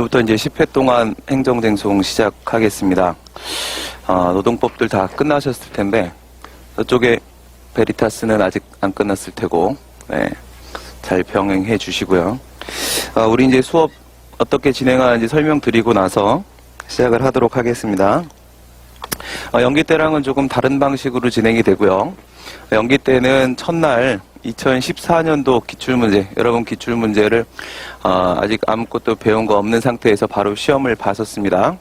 오늘부터 이제 10회 동안 행정쟁송 시작하겠습니다. 노동법들 다 끝나셨을 텐데, 저쪽에 베리타스는 아직 안 끝났을 테고, 네, 잘 병행해 주시고요. 우리 이제 수업 어떻게 진행하는지 설명드리고 나서 시작을 하도록 하겠습니다. 연기 때랑은 조금 다른 방식으로 진행이 되고요. 연기 때는 첫날 2014년도 기출문제, 여러분 기출문제를 아직 아무것도 배운 거 없는 상태에서 바로 시험을 봤었습니다.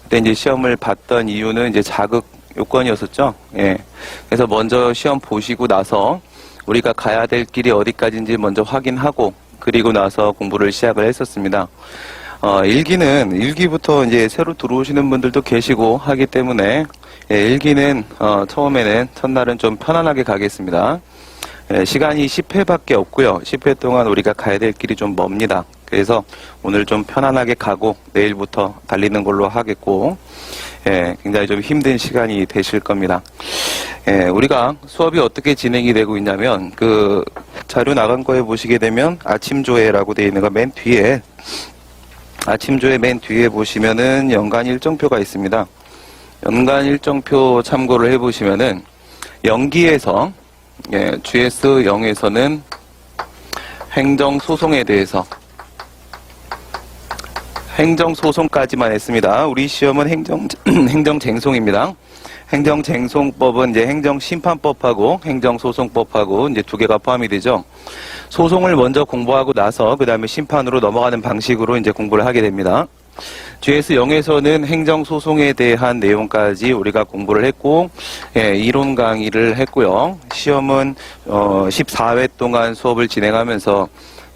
그때 이제 시험을 봤던 이유는 이제 자극 요건이었었죠. 예. 그래서 먼저 시험 보시고 나서 우리가 가야 될 길이 어디까지인지 먼저 확인하고 그리고 나서 공부를 시작을 했었습니다. 일기부터 이제 새로 들어오시는 분들도 계시고 하기 때문에 일기는 처음에는 첫날은 좀 편안하게 가겠습니다. 시간이 10회밖에 없고요. 10회 동안 우리가 가야 될 길이 좀 멉니다. 그래서 오늘 좀 편안하게 가고 내일부터 달리는 걸로 하겠고, 굉장히 좀 힘든 시간이 되실 겁니다. 우리가 수업이 어떻게 진행이 되고 있냐면 그 자료 나간 거에 보시게 되면 아침 조회라고 되어 있는 거 맨 뒤에 아침 조회 맨 뒤에 보시면은 연간 일정표가 있습니다. 연간 일정표 참고를 해보시면은 연기에서 GS0에서는 행정소송에 대해서 행정소송까지만 했습니다. 우리 시험은 행정쟁송입니다. 행정쟁송법은 이제 행정심판법하고 행정소송법하고 이제 두 개가 포함이 되죠. 소송을 먼저 공부하고 나서 그 다음에 심판으로 넘어가는 방식으로 이제 공부를 하게 됩니다. GS0에서는 행정소송에 대한 내용까지 우리가 공부를 했고, 이론 강의를 했고요. 시험은 14회 동안 수업을 진행하면서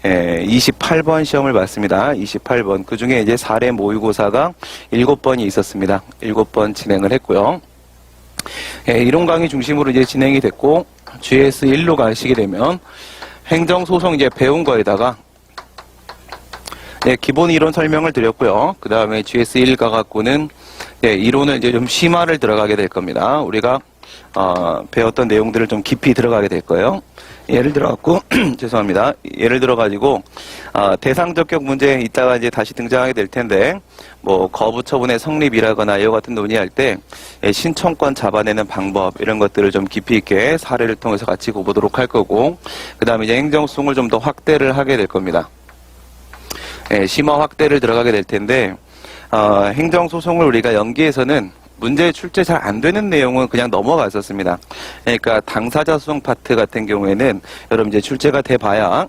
28번 시험을 봤습니다. 28번. 그 중에 이제 사례 모의고사가 7번이 있었습니다. 7번 진행을 했고요. 이론 강의 중심으로 이제 진행이 됐고, GS1로 가시게 되면 행정소송 이제 배운 거에다가 기본 이론 설명을 드렸고요. 그 다음에 GS1 가갖고는 이론을 이제 좀 심화를 들어가게 될 겁니다. 우리가 배웠던 내용들을 좀 깊이 들어가게 될 거예요. 예를 들어갖고 죄송합니다. 예를 들어가지고 대상 적격 문제 이따가 이제 다시 등장하게 될 텐데 뭐 거부 처분의 성립이라거나 이와 같은 논의할 때 신청권 잡아내는 방법 이런 것들을 좀 깊이 있게 사례를 통해서 같이 보도록 할 거고 그 다음에 이제 행정소송을 좀 더 확대를 하게 될 겁니다. 심화 확대를 들어가게 될 텐데 행정소송을 우리가 연기에서는 문제 출제 잘 안 되는 내용은 그냥 넘어갔었습니다. 그러니까 당사자 소송 파트 같은 경우에는 여러분 이제 출제가 돼봐야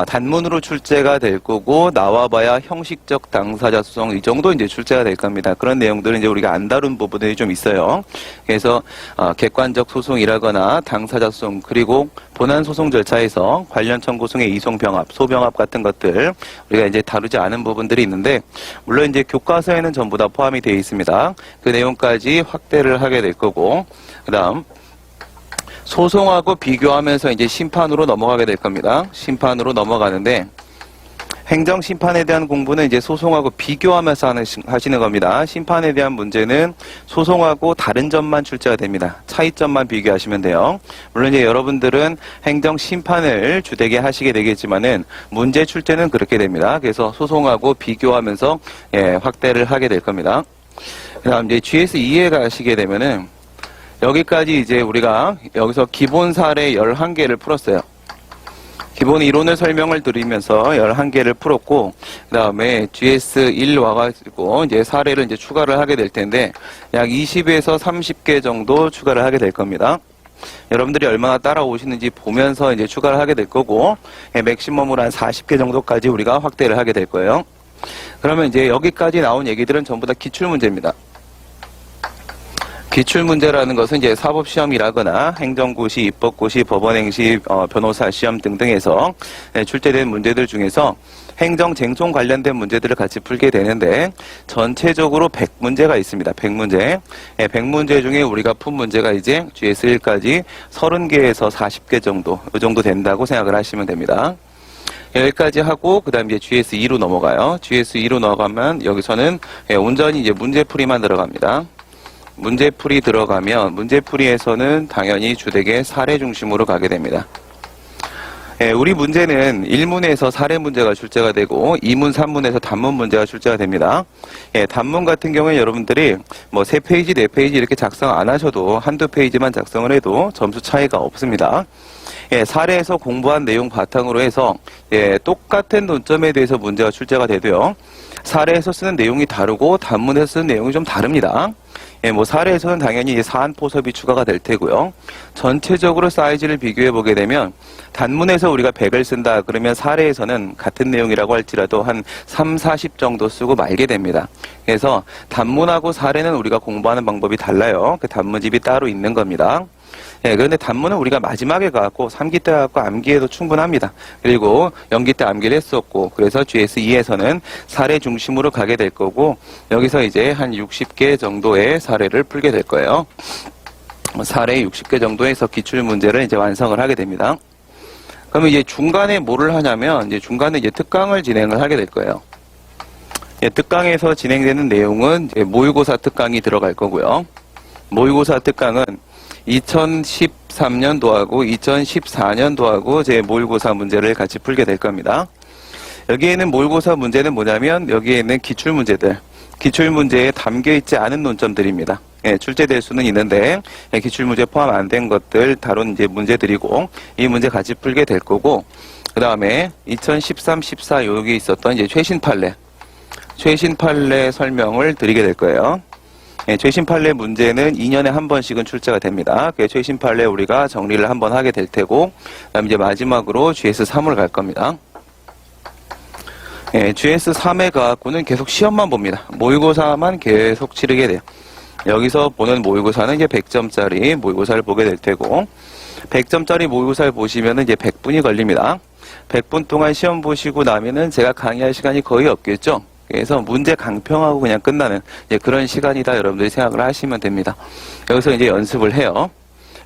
단문으로 출제가 될 거고 나와봐야 형식적 당사자 소송 이 정도 이제 출제가 될 겁니다. 그런 내용들은 이제 우리가 안 다룬 부분들이 좀 있어요. 그래서 객관적 소송이라거나 당사자 소송 그리고 본안 소송 절차에서 관련 청구소송의 이송 병합, 소병합 같은 것들 우리가 이제 다루지 않은 부분들이 있는데 물론 이제 교과서에는 전부 다 포함이 되어 있습니다. 그 내용까지 확대를 하게 될 거고 그다음 소송하고 비교하면서 이제 심판으로 넘어가게 될 겁니다. 심판으로 넘어가는데 행정심판에 대한 공부는 이제 소송하고 비교하면서 하시는 겁니다. 심판에 대한 문제는 소송하고 다른 점만 출제가 됩니다. 차이점만 비교하시면 돼요. 물론 이제 여러분들은 행정심판을 주되게 하시게 되겠지만은 문제 출제는 그렇게 됩니다. 그래서 소송하고 비교하면서 확대를 하게 될 겁니다. 그 다음 이제 GS2에 가시게 되면은 여기까지 이제 우리가 여기서 기본 사례 11개를 풀었어요. 기본 이론을 설명을 드리면서 11개를 풀었고, 그 다음에 GS1 와가지고 이제 사례를 이제 추가를 하게 될 텐데, 약 20에서 30개 정도 추가를 하게 될 겁니다. 여러분들이 얼마나 따라오시는지 보면서 이제 추가를 하게 될 거고, 맥시멈으로 한 40개 정도까지 우리가 확대를 하게 될 거예요. 그러면 이제 여기까지 나온 얘기들은 전부 다 기출문제입니다. 기출문제라는 것은 이제 사법시험이라거나 행정고시, 입법고시, 법원행시, 변호사 시험 등등에서 출제된 문제들 중에서 행정쟁송 관련된 문제들을 같이 풀게 되는데 전체적으로 100문제가 있습니다. 100문제. 100문제 중에 우리가 푼 문제가 이제 GS1까지 30개에서 40개 정도, 이 정도 된다고 생각을 하시면 됩니다. 여기까지 하고 그 다음에 이제 GS2로 넘어가요. GS2로 넘어가면 여기서는 온전히 이제 문제풀이만 들어갑니다. 문제풀이 들어가면 문제풀이에서는 당연히 주되게 사례 중심으로 가게 됩니다. 우리 문제는 1문에서 사례 문제가 출제가 되고 2문, 3문에서 단문 문제가 출제가 됩니다. 단문 같은 경우에 여러분들이 뭐 3페이지, 4페이지 이렇게 작성 안 하셔도 한두 페이지만 작성을 해도 점수 차이가 없습니다. 사례에서 공부한 내용 바탕으로 해서 똑같은 논점에 대해서 문제가 출제가 되고요. 사례에서 쓰는 내용이 다르고 단문에서 쓰는 내용이 좀 다릅니다. 뭐 사례에서는 당연히 이제 사안 포섭이 추가가 될 테고요. 전체적으로 사이즈를 비교해 보게 되면 단문에서 우리가 100을 쓴다 그러면 사례에서는 같은 내용이라고 할지라도 한 3, 40 정도 쓰고 말게 됩니다. 그래서 단문하고 사례는 우리가 공부하는 방법이 달라요. 그 단문집이 따로 있는 겁니다. 그런데 단문은 우리가 마지막에 가고 3기 때 가고 암기해도 충분합니다. 그리고 연기 때 암기를 했었고, 그래서 GS2에서는 사례 중심으로 가게 될 거고, 여기서 이제 한 60개 정도의 사례를 풀게 될 거예요. 사례 60개 정도에서 기출 문제를 이제 완성을 하게 됩니다. 그러면 이제 중간에 뭐를 하냐면, 이제 중간에 이제 특강을 진행을 하게 될 거예요. 특강에서 진행되는 내용은 이제 모의고사 특강이 들어갈 거고요. 모의고사 특강은 2013년도하고 2014년도하고 제 모의고사 문제를 같이 풀게 될 겁니다. 여기에는 모의고사 문제는 뭐냐면 여기에는 기출문제들, 기출문제에 담겨있지 않은 논점들입니다. 출제될 수는 있는데 기출문제 포함 안 된 것들 다룬 이제 문제들이고 이 문제 같이 풀게 될 거고, 그 다음에 2013, 14 여기 있었던 이제 최신 판례 설명을 드리게 될 거예요. 최신 판례 문제는 2년에 한 번씩은 출제가 됩니다. 그 최신 판례 우리가 정리를 한번 하게 될 테고, 그다음 이제 마지막으로 GS3을 갈 겁니다. GS3에 가고는 계속 시험만 봅니다. 모의고사만 계속 치르게 돼요. 여기서 보는 모의고사는 이제 100점짜리 모의고사를 보게 될 테고, 100점짜리 모의고사를 보시면은 이제 100분이 걸립니다. 100분 동안 시험 보시고 나면은 제가 강의할 시간이 거의 없겠죠. 그래서 문제 강평하고 그냥 끝나는 그런 시간이다 여러분들이 생각을 하시면 됩니다. 여기서 이제 연습을 해요.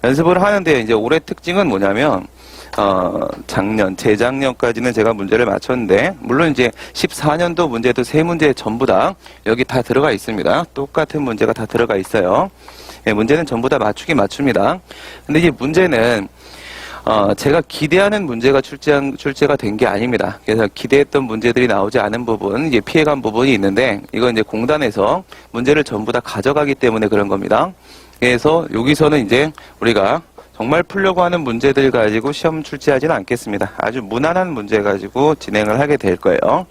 연습을 하는데 이제 올해 특징은 뭐냐면 재작년까지는 제가 문제를 맞췄는데, 물론 이제 14년도 문제도 3문제 전부 다 여기 다 들어가 있습니다. 똑같은 문제가 다 들어가 있어요. 문제는 전부 다 맞춥니다. 근데 이제 문제는 제가 기대하는 문제가 출제가 된 게 아닙니다. 그래서 기대했던 문제들이 나오지 않은 부분, 이제 피해간 부분이 있는데, 이건 이제 공단에서 문제를 전부 다 가져가기 때문에 그런 겁니다. 그래서 여기서는 이제 우리가 정말 풀려고 하는 문제들 가지고 시험 출제하지는 않겠습니다. 아주 무난한 문제 가지고 진행을 하게 될 거예요.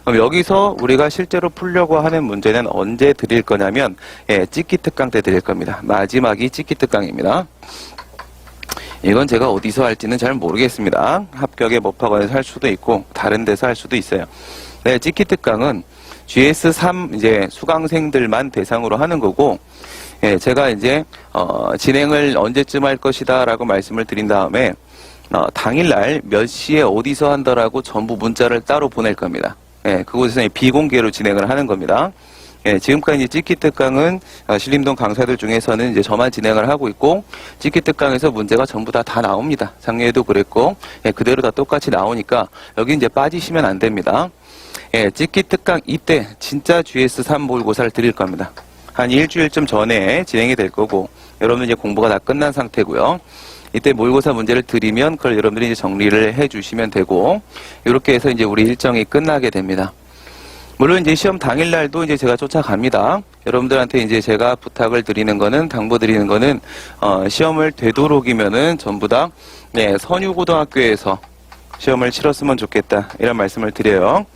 그럼 여기서 우리가 실제로 풀려고 하는 문제는 언제 드릴 거냐면, 찍기 특강 때 드릴 겁니다. 마지막이 찍기 특강입니다. 이건 제가 어디서 할지는 잘 모르겠습니다. 합격의 법학원에서 할 수도 있고 다른 데서 할 수도 있어요. 찍기 특강은 GS3 이제 수강생들만 대상으로 하는 거고, 제가 이제 진행을 언제쯤 할 것이다라고 말씀을 드린 다음에 당일날 몇 시에 어디서 한다라고 전부 문자를 따로 보낼 겁니다. 그곳에서 비공개로 진행을 하는 겁니다. 지금까지 찍기 특강은 신림동 강사들 중에서는 이제 저만 진행을 하고 있고, 찍기 특강에서 문제가 전부 다 나옵니다. 작년에도 그랬고, 그대로 다 똑같이 나오니까 여기 이제 빠지시면 안 됩니다. 찍기 특강 이때 진짜 GS3 모의고사를 드릴 겁니다. 한 일주일쯤 전에 진행이 될 거고, 여러분들 이제 공부가 다 끝난 상태고요. 이때 모의고사 문제를 드리면 그걸 여러분들이 이제 정리를 해 주시면 되고, 이렇게 해서 이제 우리 일정이 끝나게 됩니다. 물론 이제 시험 당일날도 이제 제가 쫓아갑니다. 여러분들한테 이제 제가 부탁을 드리는 거는, 당부드리는 거는, 시험을 되도록이면은 전부 다, 선유고등학교에서 시험을 치렀으면 좋겠다. 이런 말씀을 드려요.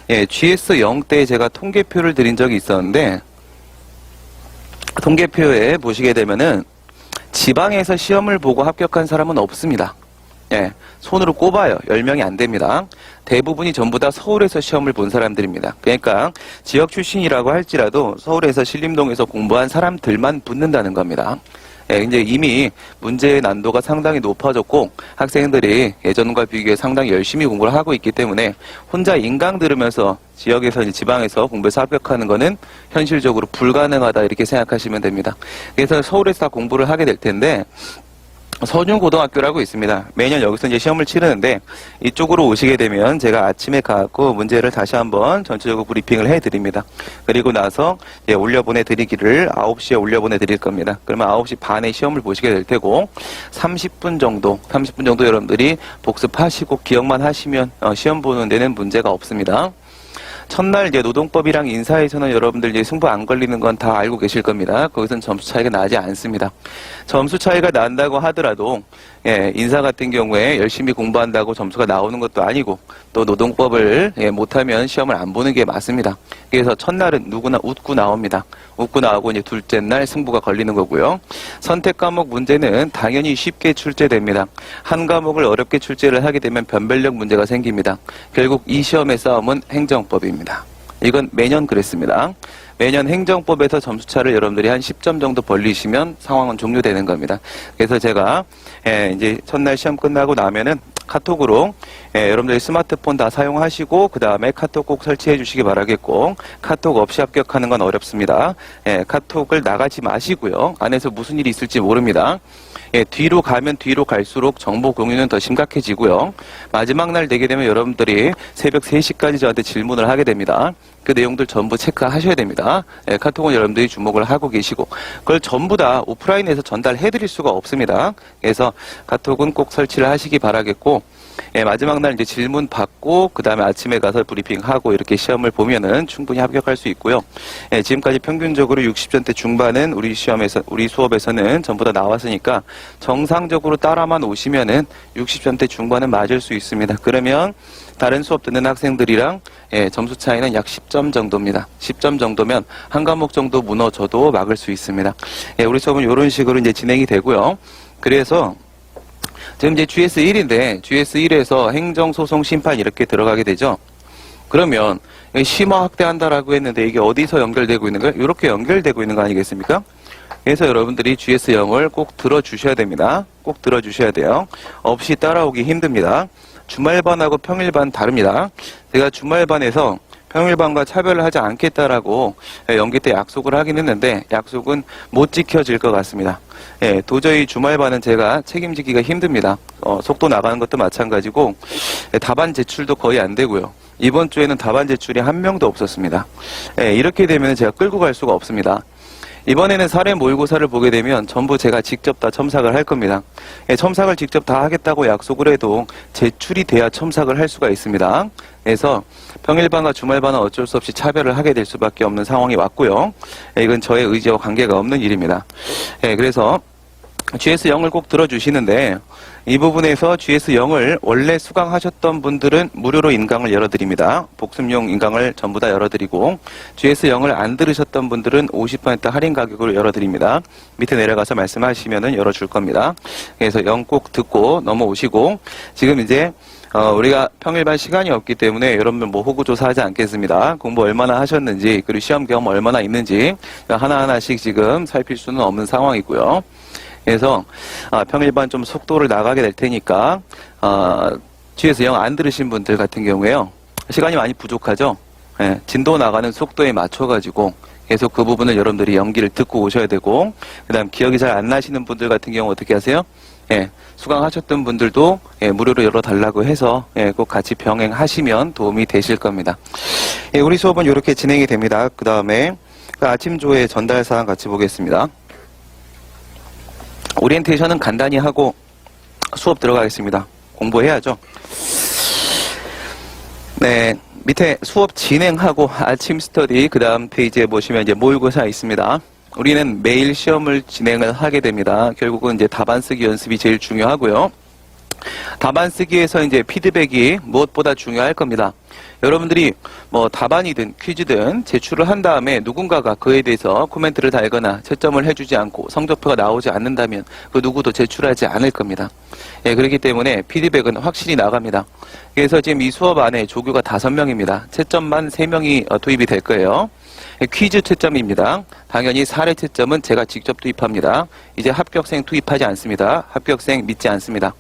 GS0 때 제가 통계표를 드린 적이 있었는데, 통계표에 보시게 되면은, 지방에서 시험을 보고 합격한 사람은 없습니다. 손으로 꼽아요. 10명이 안 됩니다. 대부분이 전부 다 서울에서 시험을 본 사람들입니다. 그러니까 지역 출신이라고 할지라도 서울에서 신림동에서 공부한 사람들만 붙는다는 겁니다. 이제 이미 문제의 난도가 상당히 높아졌고, 학생들이 예전과 비교해 상당히 열심히 공부를 하고 있기 때문에 혼자 인강 들으면서 지역에서 이제 지방에서 공부해서 합격하는 거는 현실적으로 불가능하다 이렇게 생각하시면 됩니다. 그래서 서울에서 다 공부를 하게 될 텐데, 서준고등학교라고 있습니다. 매년 여기서 이제 시험을 치르는데 이쪽으로 오시게 되면 제가 아침에 가고 문제를 다시 한번 전체적으로 브리핑을 해드립니다. 그리고 나서 이제 올려보내드리기를 9시에 올려보내드릴 겁니다. 그러면 9시 반에 시험을 보시게 될 테고 30분 정도 여러분들이 복습하시고 기억만 하시면 시험 보는 데는 문제가 없습니다. 첫날 이제 노동법이랑 인사에서는 여러분들 이제 승부 안 걸리는 건 다 알고 계실 겁니다. 거기서는 점수 차이가 나지 않습니다. 점수 차이가 난다고 하더라도 인사 같은 경우에 열심히 공부한다고 점수가 나오는 것도 아니고 또 노동법을 못하면 시험을 안 보는 게 맞습니다. 그래서 첫날은 누구나 웃고 나옵니다. 웃고 나오고 이제 둘째 날 승부가 걸리는 거고요. 선택 과목 문제는 당연히 쉽게 출제됩니다. 한 과목을 어렵게 출제를 하게 되면 변별력 문제가 생깁니다. 결국 이 시험의 싸움은 행정법입니다. 이건 매년 그랬습니다. 매년 행정법에서 점수차를 여러분들이 한 10점 정도 벌리시면 상황은 종료되는 겁니다. 그래서 제가 이제 첫날 시험 끝나고 나면은 카톡으로 여러분들이 스마트폰 다 사용하시고 그 다음에 카톡 꼭 설치해 주시기 바라겠고 카톡 없이 합격하는 건 어렵습니다. 카톡을 나가지 마시고요. 안에서 무슨 일이 있을지 모릅니다. 뒤로 가면 뒤로 갈수록 정보 공유는 더 심각해지고요. 마지막 날 되게 되면 여러분들이 새벽 3시까지 저한테 질문을 하게 됩니다. 그 내용들 전부 체크하셔야 됩니다. 카톡은 여러분들이 주목을 하고 계시고 그걸 전부 다 오프라인에서 전달해 드릴 수가 없습니다. 그래서 카톡은 꼭 설치를 하시기 바라겠고 마지막 날 이제 질문 받고 그 다음에 아침에 가서 브리핑하고 이렇게 시험을 보면은 충분히 합격할 수 있고요. 지금까지 평균적으로 60점대 중반은 우리 수업에서는 전부 다 나왔으니까 정상적으로 따라만 오시면은 60점대 중반은 맞을 수 있습니다. 그러면 다른 수업 듣는 학생들이랑 점수 차이는 약 10점 정도입니다. 10점 정도면 한 과목 정도 무너져도 막을 수 있습니다. 우리 수업은 이런 식으로 이제 진행이 되고요. 그래서 지금 이제 GS1인데 GS1에서 행정소송 심판 이렇게 들어가게 되죠. 그러면 심화 확대한다라고 했는데 이게 어디서 연결되고 있는 거예요? 이렇게 연결되고 있는 거 아니겠습니까? 그래서 여러분들이 GS0을 꼭 들어주셔야 됩니다. 꼭 들어주셔야 돼요. 없이 따라오기 힘듭니다. 주말반하고 평일반 다릅니다. 제가 주말반에서 평일반과 차별을 하지 않겠다라고 연기 때 약속을 하긴 했는데 약속은 못 지켜질 것 같습니다. 도저히 주말반은 제가 책임지기가 힘듭니다. 속도 나가는 것도 마찬가지고 답안 제출도 거의 안 되고요. 이번 주에는 답안 제출이 한 명도 없었습니다. 이렇게 되면 제가 끌고 갈 수가 없습니다. 이번에는 사례 모의고사를 보게 되면 전부 제가 직접 다 첨삭을 할 겁니다. 첨삭을 직접 다 하겠다고 약속을 해도 제출이 돼야 첨삭을 할 수가 있습니다. 그래서 평일반과 주말반은 어쩔 수 없이 차별을 하게 될 수밖에 없는 상황이 왔고요. 이건 저의 의지와 관계가 없는 일입니다. 그래서 GS0을 꼭 들어주시는데 이 부분에서 GS0을 원래 수강하셨던 분들은 무료로 인강을 열어드립니다. 복습용 인강을 전부 다 열어드리고 GS0을 안 들으셨던 분들은 50% 할인 가격으로 열어드립니다. 밑에 내려가서 말씀하시면 열어줄 겁니다. 그래서 0 꼭 듣고 넘어오시고 지금 이제 우리가 평일반 시간이 없기 때문에 여러분 뭐 호구조사하지 않겠습니다. 공부 얼마나 하셨는지 그리고 시험 경험 얼마나 있는지 하나하나씩 지금 살필 수는 없는 상황이고요. 그래서 평일반 좀 속도를 나가게 될 테니까 GS0 안 들으신 분들 같은 경우에요. 시간이 많이 부족하죠. 진도 나가는 속도에 맞춰가지고 계속 그 부분을 여러분들이 연기를 듣고 오셔야 되고 그 다음 기억이 잘 안 나시는 분들 같은 경우 어떻게 하세요? 수강하셨던 분들도 무료로 열어달라고 해서 꼭 같이 병행하시면 도움이 되실 겁니다. 우리 수업은 이렇게 진행이 됩니다. 그 다음에 아침 조회 전달 사항 같이 보겠습니다. 오리엔테이션은 간단히 하고 수업 들어가겠습니다. 공부해야죠. 네, 밑에 수업 진행하고 아침 스터디 그 다음 페이지에 보시면 이제 모의고사 있습니다. 우리는 매일 시험을 진행을 하게 됩니다. 결국은 이제 답안 쓰기 연습이 제일 중요하고요. 답안 쓰기에서 이제 피드백이 무엇보다 중요할 겁니다. 여러분들이 뭐 답안이든 퀴즈든 제출을 한 다음에 누군가가 그에 대해서 코멘트를 달거나 채점을 해주지 않고 성적표가 나오지 않는다면 그 누구도 제출하지 않을 겁니다. 그렇기 때문에 피드백은 확실히 나갑니다. 그래서 지금 이 수업 안에 조교가 5명입니다. 채점만 3명이 투입이 될 거예요. 퀴즈 채점입니다. 당연히 사례 채점은 제가 직접 투입합니다. 이제 합격생 투입하지 않습니다. 합격생 믿지 않습니다.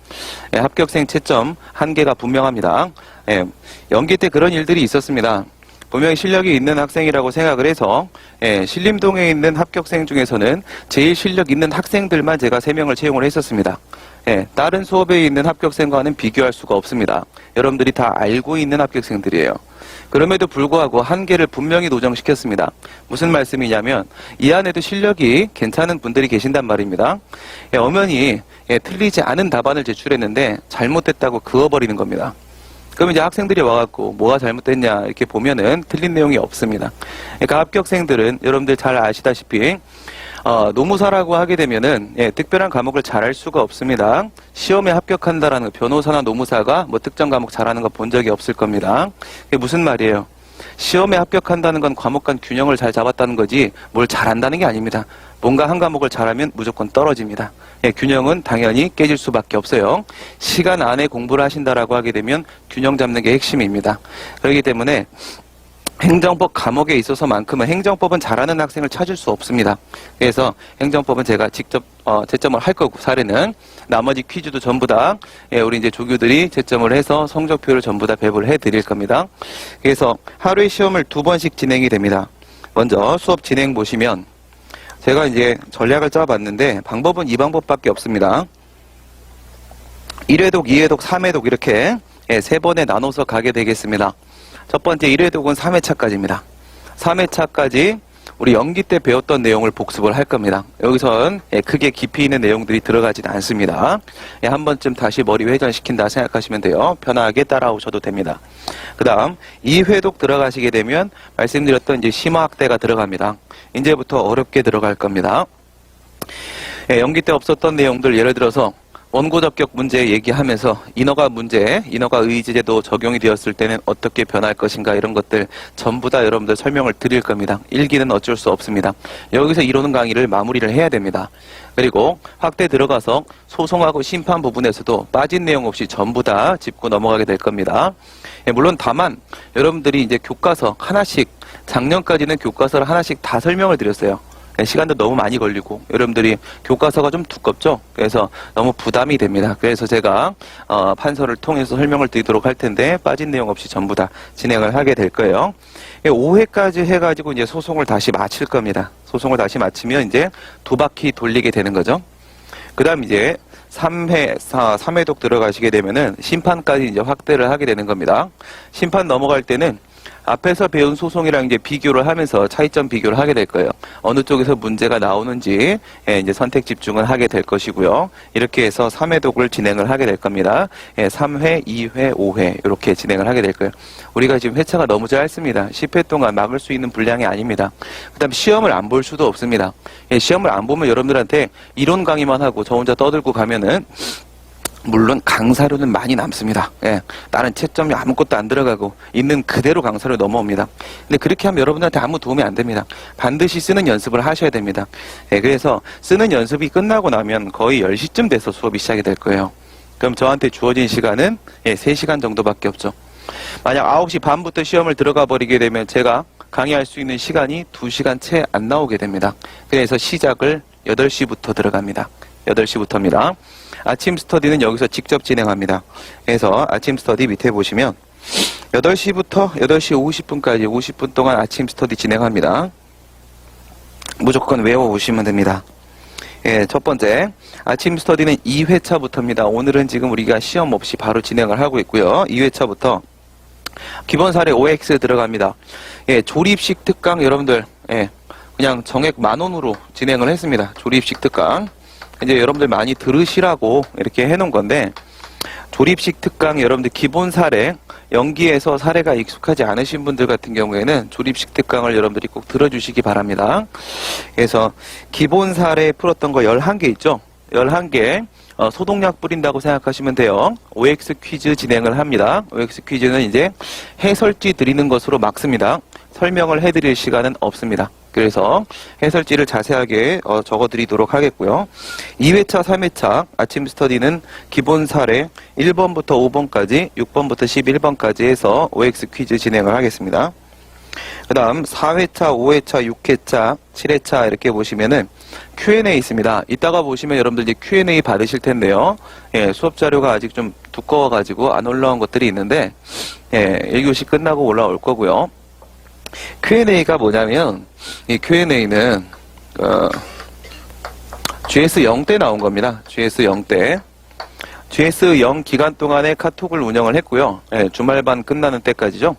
합격생 채점 한계가 분명합니다. 연기 때 그런 일들이 있었습니다. 분명히 실력이 있는 학생이라고 생각을 해서 신림동에 있는 합격생 중에서는 제일 실력 있는 학생들만 제가 3명을 채용을 했었습니다. 다른 수업에 있는 합격생과는 비교할 수가 없습니다. 여러분들이 다 알고 있는 합격생들이에요. 그럼에도 불구하고 한계를 분명히 노정시켰습니다. 무슨 말씀이냐면 이 안에도 실력이 괜찮은 분들이 계신단 말입니다. 엄연히 틀리지 않은 답안을 제출했는데 잘못됐다고 그어버리는 겁니다. 그럼 이제 학생들이 와갖고 뭐가 잘못됐냐 이렇게 보면은 틀린 내용이 없습니다. 그러니까 합격생들은 여러분들 잘 아시다시피 노무사라고 하게 되면은 특별한 과목을 잘할 수가 없습니다. 시험에 합격한다라는 변호사나 노무사가 뭐 특정 과목 잘하는 거 본 적이 없을 겁니다. 그게 무슨 말이에요? 시험에 합격한다는 건 과목 간 균형을 잘 잡았다는 거지 뭘 잘한다는 게 아닙니다. 뭔가 한 과목을 잘하면 무조건 떨어집니다. 균형은 당연히 깨질 수밖에 없어요. 시간 안에 공부를 하신다라고 하게 되면 균형 잡는 게 핵심입니다. 그렇기 때문에 행정법 과목에 있어서만큼은 행정법은 잘하는 학생을 찾을 수 없습니다. 그래서 행정법은 제가 직접 채점을 할 거고 사례는 나머지 퀴즈도 전부 다 우리 이제 조교들이 채점을 해서 성적표를 전부 다 배부를 해드릴 겁니다. 그래서 하루에 시험을 2번씩 진행이 됩니다. 먼저 수업 진행 보시면 제가 이제 전략을 짜봤는데 방법은 이 방법밖에 없습니다. 1회독, 2회독, 3회독 이렇게 3번에 나눠서 가게 되겠습니다. 첫 번째 1회독은 3회차까지입니다. 3회차까지 우리 연기 때 배웠던 내용을 복습을 할 겁니다. 여기선 크게 깊이 있는 내용들이 들어가지는 않습니다. 한 번쯤 다시 머리 회전시킨다 생각하시면 돼요. 편하게 따라오셔도 됩니다. 그 다음 2회독 들어가시게 되면 말씀드렸던 이제 심화학대가 들어갑니다. 이제부터 어렵게 들어갈 겁니다. 연기 때 없었던 내용들 예를 들어서 원고 접격 문제 얘기하면서 인허가 문제, 인허가 의의제도 적용이 되었을 때는 어떻게 변할 것인가 이런 것들 전부 다 여러분들 설명을 드릴 겁니다. 일기는 어쩔 수 없습니다. 여기서 이론 강의를 마무리를 해야 됩니다. 그리고 확대 들어가서 소송하고 심판 부분에서도 빠진 내용 없이 전부 다 짚고 넘어가게 될 겁니다. 물론 다만 여러분들이 이제 교과서 하나씩 작년까지는 교과서를 하나씩 다 설명을 드렸어요. 시간도 너무 많이 걸리고 여러분들이 교과서가 좀 두껍죠. 그래서 너무 부담이 됩니다. 그래서 제가 판서를 통해서 설명을 드리도록 할 텐데 빠진 내용 없이 전부 다 진행을 하게 될 거예요. 5회까지 해가지고 이제 소송을 다시 마칠 겁니다. 소송을 다시 마치면 이제 2바퀴 돌리게 되는 거죠. 그 다음 이제 3회독 들어가시게 되면은 심판까지 이제 확대를 하게 되는 겁니다. 심판 넘어갈 때는 앞에서 배운 소송이랑 이제 비교를 하면서 차이점 비교를 하게 될 거예요. 어느 쪽에서 문제가 나오는지 이제 선택 집중을 하게 될 것이고요. 이렇게 해서 3회독을 진행을 하게 될 겁니다. 3회, 2회, 5회 이렇게 진행을 하게 될 거예요. 우리가 지금 회차가 너무 짧습니다. 10회 동안 막을 수 있는 분량이 아닙니다. 그 다음 시험을 안 볼 수도 없습니다. 시험을 안 보면 여러분들한테 이론 강의만 하고 저 혼자 떠들고 가면은 물론 강사료는 많이 남습니다. 다른 채점이 아무것도 안 들어가고 있는 그대로 강사료 넘어옵니다. 근데 그렇게 하면 여러분들한테 아무 도움이 안 됩니다. 반드시 쓰는 연습을 하셔야 됩니다. 그래서 쓰는 연습이 끝나고 나면 거의 10시쯤 돼서 수업이 시작이 될 거예요. 그럼 저한테 주어진 시간은 3시간 정도밖에 없죠. 만약 9시 반부터 시험을 들어가 버리게 되면 제가 강의할 수 있는 시간이 2시간 채 안 나오게 됩니다. 그래서 시작을 8시부터 들어갑니다. 8시부터입니다. 아침 스터디는 여기서 직접 진행합니다. 그래서 아침 스터디 밑에 보시면 8시부터 8시 50분까지 50분 동안 아침 스터디 진행합니다. 무조건 외워오시면 됩니다. 첫 번째 아침 스터디는 2회차부터입니다. 오늘은 지금 우리가 시험 없이 바로 진행을 하고 있고요. 2회차부터 기본 사례 OX 들어갑니다. 조립식 특강 여러분들 그냥 정액 10,000원으로 진행을 했습니다. 조립식 특강. 이제 여러분들 많이 들으시라고 이렇게 해놓은 건데 조립식 특강 여러분들 기본 사례 연기에서 사례가 익숙하지 않으신 분들 같은 경우에는 조립식 특강을 여러분들이 꼭 들어주시기 바랍니다. 그래서 기본 사례 풀었던 거 11개 있죠. 11개 소독약 뿌린다고 생각하시면 돼요. OX 퀴즈 진행을 합니다. OX 퀴즈는 이제 해설지 드리는 것으로 막습니다. 설명을 해드릴 시간은 없습니다. 그래서 해설지를 자세하게 적어드리도록 하겠고요. 2회차, 3회차 아침 스터디는 기본 사례 1번부터 5번까지 6번부터 11번까지 해서 OX 퀴즈 진행을 하겠습니다. 그 다음 4회차, 5회차, 6회차, 7회차 이렇게 보시면은 Q&A 있습니다. 이따가 보시면 여러분들 이제 Q&A 받으실 텐데요. 수업 자료가 아직 좀 두꺼워가지고 안 올라온 것들이 있는데 1교시 끝나고 올라올 거고요. Q&A가 뭐냐면 이 Q&A는 GS 0때 나온 겁니다. GS 0때 GS0 기간 동안에 카톡을 운영을 했고요. 예, 주말반 끝나는 때까지죠.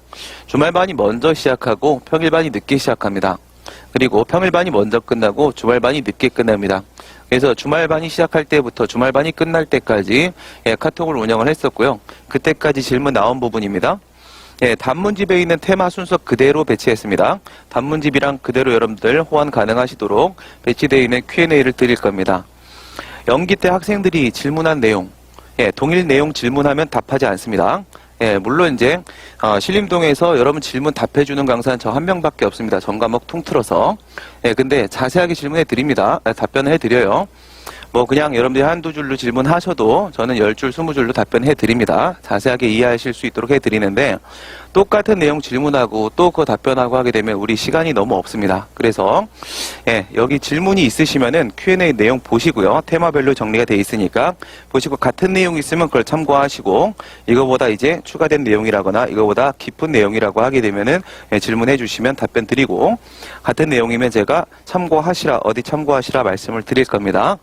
주말반이 먼저 시작하고 평일반이 늦게 시작합니다. 그리고 평일반이 먼저 끝나고 주말반이 늦게 끝납니다. 그래서 주말반이 시작할 때부터 주말반이 끝날 때까지 예, 카톡을 운영을 했었고요. 그때까지 질문 나온 부분입니다. 예, 단문집에 있는 테마 순서 그대로 배치했습니다. 단문집이랑 그대로 여러분들 호환 가능하시도록 배치되어 있는 Q&A를 드릴 겁니다. 연기 때 학생들이 질문한 내용, 예, 동일 내용 질문하면 답하지 않습니다. 예, 물론 이제 신림동에서 여러분 질문 답해주는 강사는 저 한 명밖에 없습니다. 전 과목 통틀어서. 예, 근데 자세하게 질문해 드립니다. 답변을 해드려요. 뭐 그냥 여러분들이 한두 줄로 질문하셔도 저는 10줄, 20줄로 답변해 드립니다. 자세하게 이해하실 수 있도록 해 드리는데 똑같은 내용 질문하고 또 그거 답변하고 하게 되면 우리 시간이 너무 없습니다. 그래서 예, 여기 질문이 있으시면은 Q&A 내용 보시고요. 테마별로 정리가 돼 있으니까 보시고 같은 내용이 있으면 그걸 참고하시고 이거보다 이제 추가된 내용이라거나 이거보다 깊은 내용이라고 하게 되면은 예, 질문해 주시면 답변 드리고 같은 내용이면 제가 참고하시라 어디 참고하시라 말씀을 드릴 겁니다.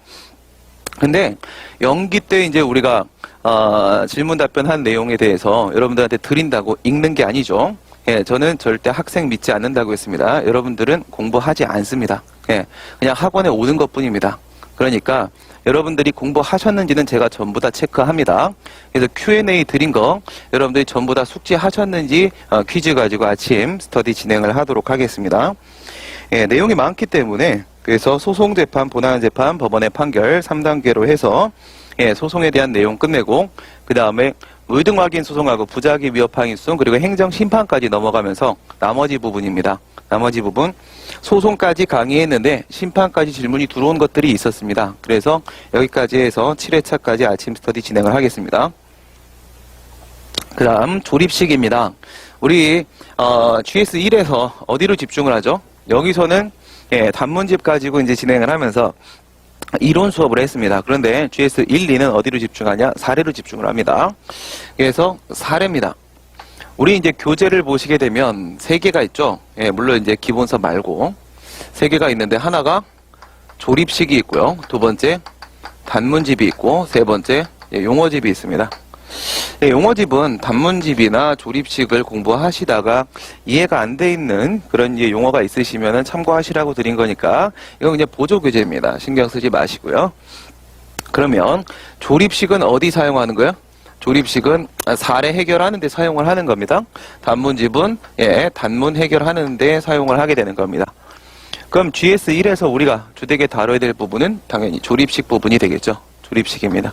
근데 연기 때 이제 우리가 질문 답변한 내용에 대해서 여러분들한테 드린다고 읽는 게 아니죠. 예, 저는 절대 학생 믿지 않는다고 했습니다. 여러분들은 공부하지 않습니다. 예, 그냥 학원에 오는 것뿐입니다. 그러니까 여러분들이 공부하셨는지는 제가 전부 다 체크합니다. 그래서 Q&A 드린 거 여러분들이 전부 다 숙지하셨는지 퀴즈 가지고 아침 스터디 진행을 하도록 하겠습니다. 예, 내용이 많기 때문에 그래서 소송재판, 본안재판, 법원의 판결 3단계로 해서 예, 소송에 대한 내용 끝내고 그 다음에 의등 확인 소송하고 부작위 위협 항의 소송 그리고 행정 심판까지 넘어가면서 나머지 부분입니다. 나머지 부분 소송까지 강의했는데 심판까지 질문이 들어온 것들이 있었습니다. 그래서 여기까지 해서 7회차까지 아침 스터디 진행을 하겠습니다. 그 다음 조립식입니다. 우리 GS1에서 어디로 집중을 하죠? 여기서는 예, 단문집 가지고 이제 진행을 하면서 이론 수업을 했습니다. 그런데 GS 1, 2는 어디로 집중하냐? 사례로 집중을 합니다. 그래서 사례입니다. 우리 이제 교재를 보시게 되면 3개가 있죠. 예, 물론 이제 기본서 말고 3개가 있는데 하나가 조립식이 있고요. 두 번째 단문집이 있고 세 번째 예, 용어집이 있습니다. 예, 용어집은 단문집이나 조립식을 공부하시다가 이해가 안 돼 있는 그런 이제 용어가 있으시면 참고하시라고 드린 거니까 이건 그냥 보조교재입니다. 신경 쓰지 마시고요. 그러면 조립식은 어디 사용하는 거예요? 조립식은 사례 해결하는 데 사용을 하는 겁니다. 단문집은 예, 단문 해결하는 데 사용을 하게 되는 겁니다. 그럼 GS1에서 우리가 주되게 다뤄야 될 부분은 당연히 조립식 부분이 되겠죠. 조립식입니다.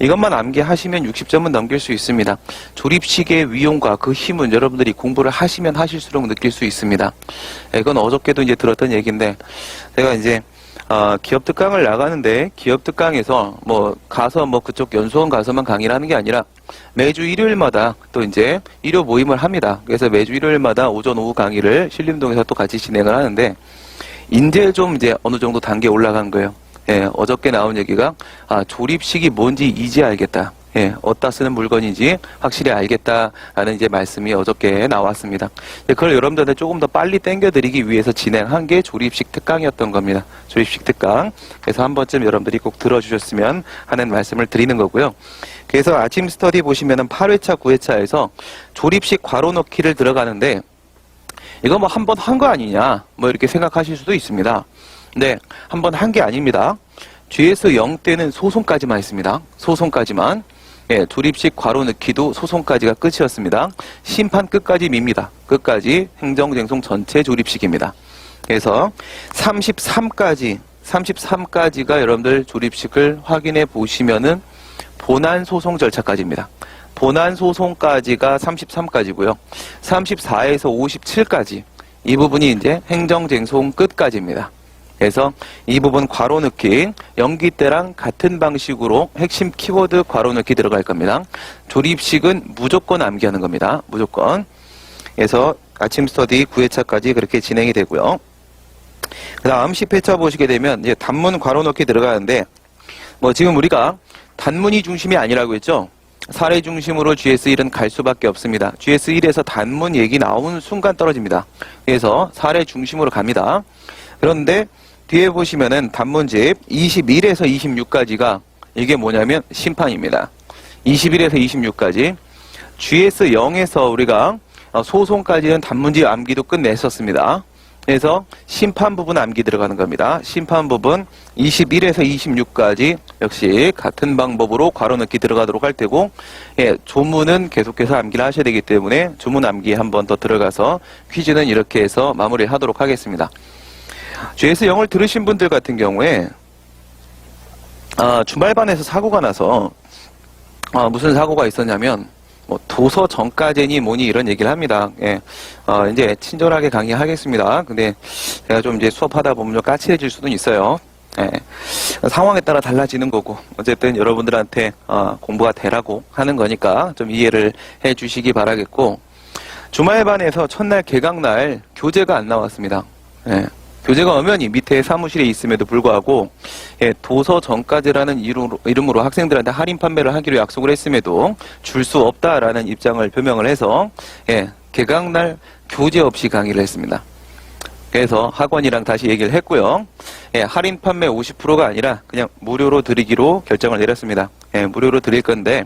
이것만 암기하시면 60점은 넘길 수 있습니다. 조립식의 위용과 그 힘은 여러분들이 공부를 하시면 하실수록 느낄 수 있습니다. 이건 어저께도 이제 들었던 얘기인데 제가 이제 기업 특강을 나가는데 기업 특강에서 뭐 가서 뭐 그쪽 연수원 가서만 강의를 하는 게 아니라 매주 일요일마다 또 이제 일요 모임을 합니다. 그래서 매주 일요일마다 오전 오후 강의를 신림동에서 또 같이 진행을 하는데 이제 좀 이제 어느 정도 단계 올라간 거예요. 예, 어저께 나온 얘기가 조립식이 뭔지 이제 알겠다. 예, 어디다 쓰는 물건인지 확실히 알겠다라는 이제 말씀이 어저께 나왔습니다. 그걸 여러분들한테 조금 더 빨리 땡겨드리기 위해서 진행한 게 조립식 특강이었던 겁니다. 조립식 특강. 그래서 한 번쯤 여러분들이 꼭 들어주셨으면 하는 말씀을 드리는 거고요. 그래서 아침 스터디 보시면은 8회차, 9회차에서 조립식 괄호 넣기를 들어가는데 이거 뭐 한 번 한 거 아니냐 뭐 이렇게 생각하실 수도 있습니다. 네, 한 번 한 게 아닙니다. GS0 때는 소송까지만 했습니다. 소송까지만. 예, 조립식 괄호 넣기도 소송까지가 끝이었습니다. 심판 끝까지 밉니다. 끝까지 행정쟁송 전체 조립식입니다. 그래서 33까지가 여러분들 조립식을 확인해 보시면은 본안 소송 절차까지입니다. 본안 소송까지가 33까지고요. 34에서 57까지 이 부분이 이제 행정쟁송 끝까지입니다. 그래서 이 부분 괄호 넣기 연기 때랑 같은 방식으로 핵심 키워드 괄호 넣기 들어갈 겁니다. 조립식은 무조건 암기하는 겁니다. 무조건. 그래서 아침 스터디 9회차까지 그렇게 진행이 되고요. 그 다음 10회차 보시게 되면 이제 단문 괄호 넣기 들어가는데 뭐 지금 우리가 단문이 중심이 아니라고 했죠. 사례 중심으로 GS1은 갈 수밖에 없습니다. GS1에서 단문 얘기 나오는 순간 떨어집니다. 그래서 사례 중심으로 갑니다. 그런데 뒤에 보시면은 단문집 21에서 26까지가 이게 뭐냐면 심판입니다. 21에서 26까지. GS0에서 우리가 소송까지는 단문지 암기도 끝냈었습니다. 그래서 심판 부분 암기 들어가는 겁니다. 심판 부분 21에서 26까지 역시 같은 방법으로 괄호 넣기 들어가도록 할 테고, 예, 조문은 계속해서 암기를 하셔야 되기 때문에 조문 암기 한 번 더 들어가서 퀴즈는 이렇게 해서 마무리를 하도록 하겠습니다. GS0을 들으신 분들 같은 경우에 주말반에서 사고가 나서 무슨 사고가 있었냐면 뭐 도서 전과제니 뭐니 이런 얘기를 합니다. 예. 이제 친절하게 강의하겠습니다. 근데 제가 좀 이제 수업하다 보면 좀 까칠해질 수도 있어요. 예. 상황에 따라 달라지는 거고, 어쨌든 여러분들한테 공부가 되라고 하는 거니까 좀 이해를 해 주시기 바라겠고, 주말반에서 첫날 개강날 교재가 안 나왔습니다. 예. 교재가 엄연히 밑에 사무실에 있음에도 불구하고, 예, 도서 전까지라는 이름으로 학생들한테 할인 판매를 하기로 약속을 했음에도 줄 수 없다라는 입장을 표명을 해서, 예, 개강날 교재 없이 강의를 했습니다. 그래서 학원이랑 다시 얘기를 했고요. 예, 할인 판매 50%가 아니라 그냥 무료로 드리기로 결정을 내렸습니다. 예, 무료로 드릴 건데,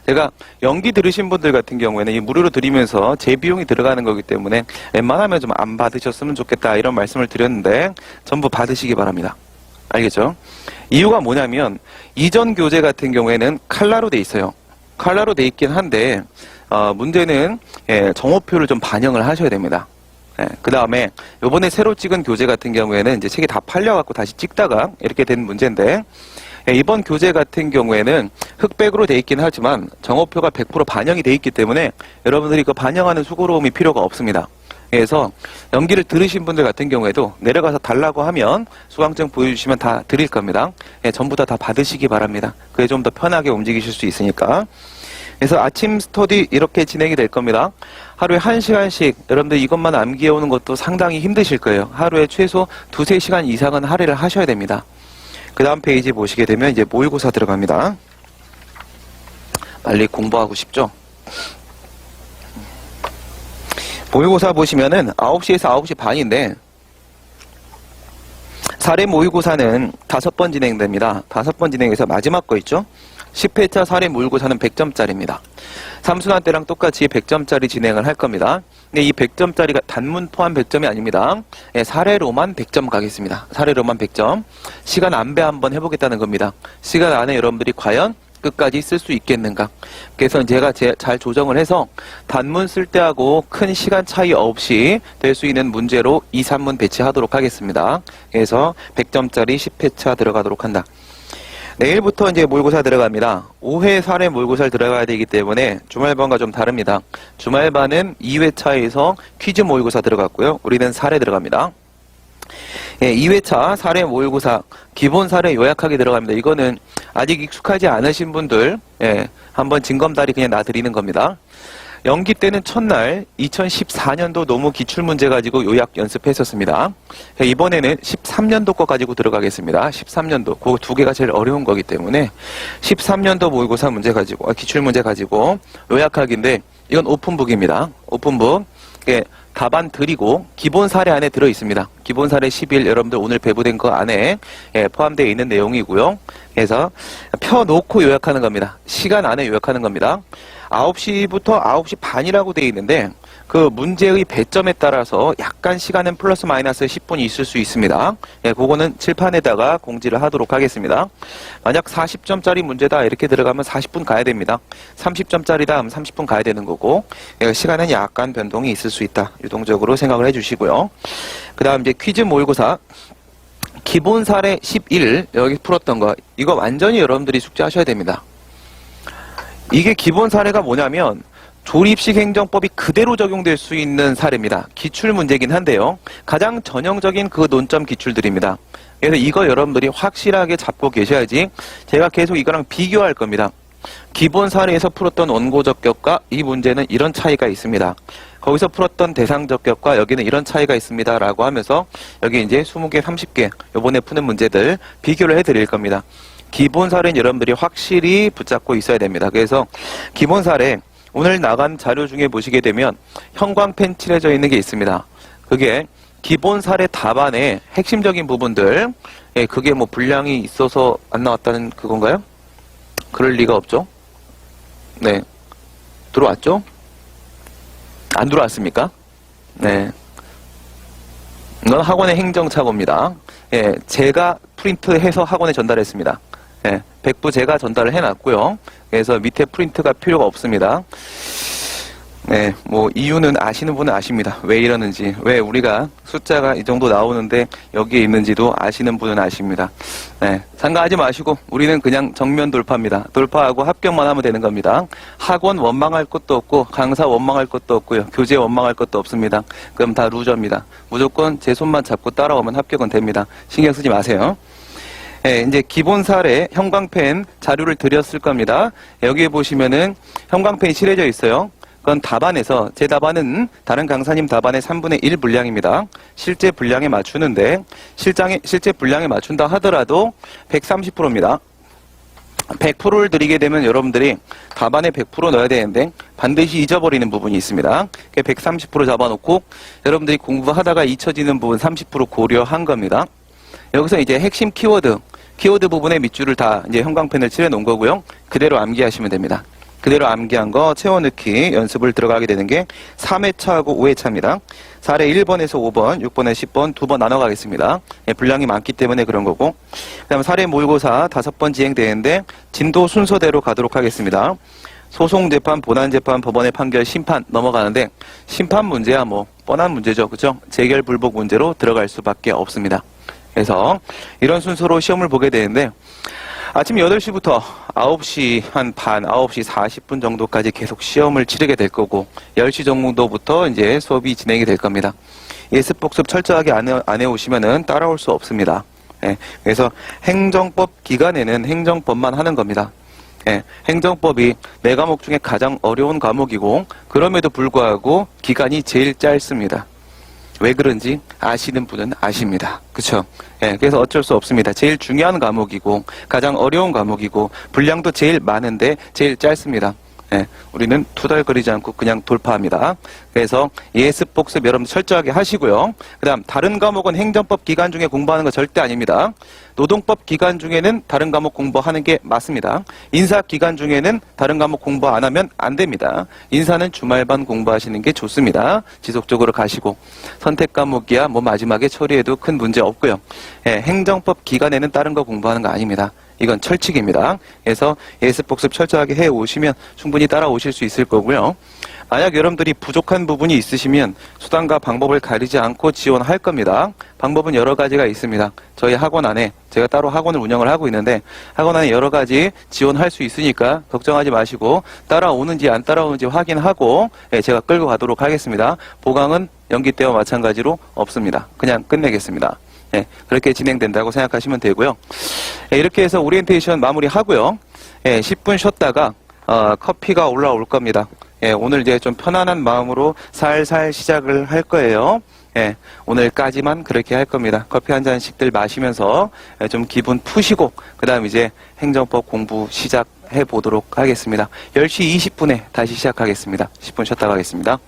제가 연기 들으신 분들 같은 경우에는 이 무료로 드리면서 제 비용이 들어가는 거기 때문에 웬만하면 좀 안 받으셨으면 좋겠다 이런 말씀을 드렸는데 전부 받으시기 바랍니다. 알겠죠? 이유가 뭐냐면 이전 교재 같은 경우에는 칼라로 돼 있어요. 칼라로 돼 있긴 한데 문제는 정오표를 좀 반영을 하셔야 됩니다. 그 다음에 요번에 새로 찍은 교재 같은 경우에는 이제 책이 다 팔려갖고 다시 찍다가 이렇게 된 문제인데, 이번 교재 같은 경우에는 흑백으로 돼 있긴 하지만 정오표가 100% 반영이 돼 있기 때문에 여러분들이 그 반영하는 수고로움이 필요가 없습니다. 그래서 연기를 들으신 분들 같은 경우에도 내려가서 달라고 하면 수강증 보여주시면 다 드릴 겁니다. 전부 다 받으시기 바랍니다. 그게 좀 더 편하게 움직이실 수 있으니까. 그래서 아침 스터디 이렇게 진행이 될 겁니다. 하루에 1시간씩 여러분들 이것만 암기해오는 것도 상당히 힘드실 거예요. 하루에 최소 2-3시간 이상은 할애를 하셔야 됩니다. 그 다음 페이지 보시게 되면 이제 모의고사 들어갑니다. 빨리 공부하고 싶죠? 모의고사 보시면은 9시에서 9시 반인데, 사례 모의고사는 5번 진행됩니다. 5번 진행해서 마지막 거 있죠? 10회차 사례 모의고사는 100점짜리입니다. 삼순환 때랑 똑같이 100점짜리 진행을 할 겁니다. 근데 이 100점짜리가 단문 포함 100점이 아닙니다. 사례로만 100점 가겠습니다. 사례로만 100점. 시간 안배 한번 해보겠다는 겁니다. 시간 안에 여러분들이 과연 끝까지 쓸 수 있겠는가. 그래서 제가 잘 조정을 해서 단문 쓸 때하고 큰 시간 차이 없이 될 수 있는 문제로 2, 3문 배치하도록 하겠습니다. 그래서 100점짜리 10회차 들어가도록 한다. 내일부터 이제 모의고사 들어갑니다. 5회 사례 모의고사를 들어가야 되기 때문에 주말반과 좀 다릅니다. 주말반은 2회차에서 퀴즈 모의고사 들어갔고요. 우리는 사례 들어갑니다. 2회차 사례 모의고사 기본 사례 요약하기 들어갑니다. 이거는 아직 익숙하지 않으신 분들 한번 징검다리 그냥 놔드리는 겁니다. 연기 때는 첫날 2014년도 노무 기출문제 가지고 요약 연습했었습니다. 이번에는 13년도 거 가지고 들어가겠습니다. 13년도 그 두 개가 제일 어려운 거기 때문에 13년도 모의고사 문제 가지고 기출문제 가지고 요약하기인데, 이건 오픈북입니다. 오픈북. 답안 드리고 기본 사례 안에 들어 있습니다. 기본 사례 11 여러분들 오늘 배부된 거 안에 포함되어 있는 내용이고요. 그래서 펴놓고 요약하는 겁니다. 시간 안에 요약하는 겁니다. 9시부터 9시 반이라고 되어 있는데 그 문제의 배점에 따라서 약간 시간은 플러스 마이너스 10분이 있을 수 있습니다. 그거는 칠판에다가 공지를 하도록 하겠습니다. 만약 40점짜리 문제다 이렇게 들어가면 40분 가야 됩니다. 30점짜리다 하면 30분 가야 되는 거고, 시간은 약간 변동이 있을 수 있다. 유동적으로 생각을 해주시고요. 그 다음 이제 퀴즈 모의고사 기본 사례 11 여기 풀었던 거, 이거 완전히 여러분들이 숙제하셔야 됩니다. 이게 기본 사례가 뭐냐면 조립식 행정법이 그대로 적용될 수 있는 사례입니다. 기출 문제긴 한데요. 가장 전형적인 그 논점 기출들입니다. 그래서 이거 여러분들이 확실하게 잡고 계셔야지 제가 계속 이거랑 비교할 겁니다. 기본 사례에서 풀었던 원고 적격과 이 문제는 이런 차이가 있습니다. 거기서 풀었던 대상 적격과 여기는 이런 차이가 있습니다. 라고 하면서 여기 이제 20개, 30개 요번에 푸는 문제들 비교를 해드릴 겁니다. 기본 사례는 여러분들이 확실히 붙잡고 있어야 됩니다. 그래서 기본 사례 오늘 나간 자료 중에 보시게 되면 형광펜 칠해져 있는 게 있습니다. 그게 기본 사례 답안의 핵심적인 부분들, 그게 뭐 분량이 있어서 안 나왔다는 그건가요? 그럴 리가 없죠? 네. 들어왔죠? 안 들어왔습니까? 네. 이건 학원의 행정착오입니다. 예, 제가 프린트해서 학원에 전달했습니다. 예, 백부 제가 전달을 해놨고요. 그래서 밑에 프린트가 필요가 없습니다. 네, 뭐 이유는 아시는 분은 아십니다. 왜 이러는지, 왜 우리가 숫자가 이 정도 나오는데 여기에 있는지도 아시는 분은 아십니다. 네, 상관하지 마시고 우리는 그냥 정면 돌파입니다. 돌파하고 합격만 하면 되는 겁니다. 학원 원망할 것도 없고 강사 원망할 것도 없고요. 교재 원망할 것도 없습니다. 그럼 다 루저입니다. 무조건 제 손만 잡고 따라오면 합격은 됩니다. 신경 쓰지 마세요. 네, 이제 기본 사례 형광펜 자료를 드렸을 겁니다. 여기에 보시면은 형광펜이 칠해져 있어요. 그건 답안에서, 제 답안은 다른 강사님 답안의 3분의 1 분량입니다. 실제 분량에 맞추는데, 실제 분량에 맞춘다 하더라도 130%입니다. 100%를 드리게 되면 여러분들이 답안에 100% 넣어야 되는데 반드시 잊어버리는 부분이 있습니다. 130% 잡아놓고 여러분들이 공부하다가 잊혀지는 부분 30% 고려한 겁니다. 여기서 이제 핵심 키워드 부분의 밑줄을 다 이제 형광펜을 칠해 놓은 거고요. 그대로 암기하시면 됩니다. 그대로 암기한 거 채워넣기 연습을 들어가게 되는 게 3회차하고 5회차입니다. 사례 1번에서 5번, 6번에서 10번 두 번 나눠 가겠습니다. 예, 분량이 많기 때문에 그런 거고. 그 다음 사례 모의고사 5번 진행되는데 진도 순서대로 가도록 하겠습니다. 소송재판, 본안재판, 법원의 판결, 심판 넘어가는데 심판 문제야 뭐 뻔한 문제죠. 그렇죠? 재결 불복 문제로 들어갈 수밖에 없습니다. 그래서 이런 순서로 시험을 보게 되는데 아침 8시부터 9시 한 반, 9시 40분 정도까지 계속 시험을 치르게 될 거고 10시 정도부터 이제 수업이 진행이 될 겁니다. 예습복습 철저하게 안 해오시면은 따라올 수 없습니다. 예, 그래서 행정법 기간에는 행정법만 하는 겁니다. 예, 행정법이 4과목 중에 가장 어려운 과목이고 그럼에도 불구하고 기간이 제일 짧습니다. 왜 그런지 아시는 분은 아십니다. 그쵸? 예, 그래서 어쩔 수 없습니다. 제일 중요한 과목이고 가장 어려운 과목이고 분량도 제일 많은데 제일 짧습니다. 예, 우리는 투덜거리지 않고 그냥 돌파합니다. 그래서 예습 복습 여러분 철저하게 하시고요. 그 다음 다른 과목은 행정법 기간 중에 공부하는 거 절대 아닙니다. 노동법 기간 중에는 다른 과목 공부하는 게 맞습니다. 인사 기간 중에는 다른 과목 공부 안 하면 안 됩니다. 인사는 주말반 공부하시는 게 좋습니다. 지속적으로 가시고 선택 과목이야 뭐 마지막에 처리해도 큰 문제 없고요. 예, 행정법 기간에는 다른 거 공부하는 거 아닙니다. 이건 철칙입니다. 그래서 예습복습 철저하게 해오시면 충분히 따라오실 수 있을 거고요. 만약 여러분들이 부족한 부분이 있으시면 수단과 방법을 가리지 않고 지원할 겁니다. 방법은 여러 가지가 있습니다. 저희 학원 안에 제가 따로 학원을 운영을 하고 있는데 학원 안에 여러 가지 지원할 수 있으니까 걱정하지 마시고 따라오는지 안 따라오는지 확인하고 제가 끌고 가도록 하겠습니다. 보강은 연기 때와 마찬가지로 없습니다. 그냥 끝내겠습니다. 예, 그렇게 진행된다고 생각하시면 되고요. 예, 이렇게 해서 오리엔테이션 마무리하고요. 예, 10분 쉬었다가 커피가 올라올 겁니다. 예, 오늘 이제 좀 편안한 마음으로 살살 시작을 할 거예요. 예, 오늘까지만 그렇게 할 겁니다. 커피 한 잔씩들 마시면서 좀 기분 푸시고 그 다음 이제 행정법 공부 시작해 보도록 하겠습니다. 10시 20분에 다시 시작하겠습니다. 10분 쉬었다 가겠습니다.